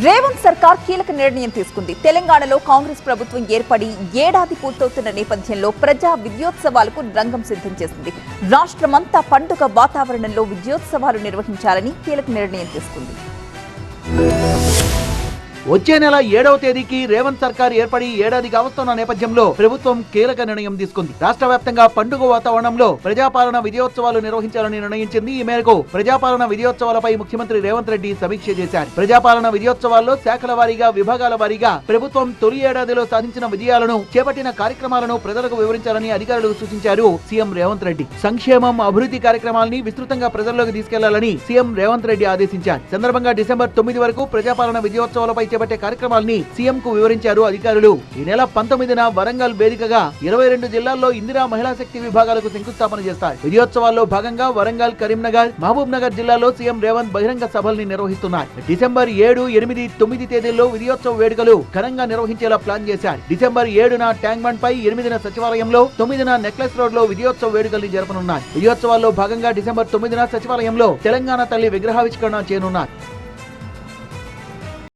రేవంత్ సర్కార్ కీలక నిర్ణయం తీసుకుంది. తెలంగాణలో కాంగ్రెస్ ప్రభుత్వం ఏర్పడి ఏడాది పూర్తవుతున్న నేపథ్యంలో ప్రజా విద్యోత్సవాలకు రంగం సిద్ధం చేసింది. రాష్ట్రమంతా పండుగ వాతావరణంలో విద్యోత్సవాలు నిర్వహించాలని కీలక నిర్ణయం తీసుకుంది. వచ్చే నెల 7వ తేదీకి రేవంత్ సర్కార్ ఏర్పడి ఏడాది కావస్తున్న నేపథ్యంలో ప్రభుత్వం కీలక నిర్ణయం తీసుకుంది. రాష్ట్ర వ్యాప్తంగా పండుగ వాతావరణంలో ప్రజాపాలన విజయోత్సవాలు నిర్వహించాలని నిర్ణయించింది. ఈ మేరకు ప్రజాపాలన విజయోత్సవాలపై ముఖ్యమంత్రి రేవంత్ రెడ్డి సమీక్ష చేశారు. ప్రజాపాలన విజయోత్సవాల్లో శాఖల వారీగా, విభాగాల వారీగా ప్రభుత్వం తొలి ఏడాదిలో సాధించిన విజయాలను, చేపట్టిన కార్యక్రమాలను ప్రజలకు వివరించాలని అధికారులకు సూచించారు సీఎం రేవంత్ రెడ్డి. సంక్షేమం, అభివృద్ధి కార్యక్రమాలని విస్తృతంగా ప్రజల్లోకి తీసుకెళ్లాలని సీఎం రేవంత్ రెడ్డి ఆదేశించారు. సందర్భంగా డిసెంబర్ 9 వరకు ప్రజాపాలన విజయోత్సవాలపై చేపట్టే కార్యక్రమాలని సీఎం కు వివరించారు అధికారులు. ఈ నెల 19న వరంగల్ వేదికగా 22 జిల్లాల్లో ఇందిరా మహిళా శక్తి విభాగాలకు శంకుస్థాపన చేస్తారు. విజయోత్సవాల్లో భాగంగా వరంగల్, కరీంనగర్, మహబూబ్ నగర్ జిల్లాలో సీఎం రేవంత్ బహిరంగ సభల్ని నిర్వహిస్తున్నారు. డిసెంబర్ 7, 8, 9 తేదీల్లో విజయోత్సవ వేడుకలు ఘనంగా నిర్వహించేలా ప్లాన్ చేశారు. డిసెంబర్ 7న ట్యాంక్ బండ్ పై, 8న సచివాలయంలో, 9న నెక్లెస్ రోడ్ లో విజయోత్సవ వేడుకల్ని జరపనున్నారు. విజయోత్సవాల్లో భాగంగా డిసెంబర్ 9న సచివాలయంలో తెలంగాణ తల్లి విగ్రహావిష్కరణ చేయనున్నారు.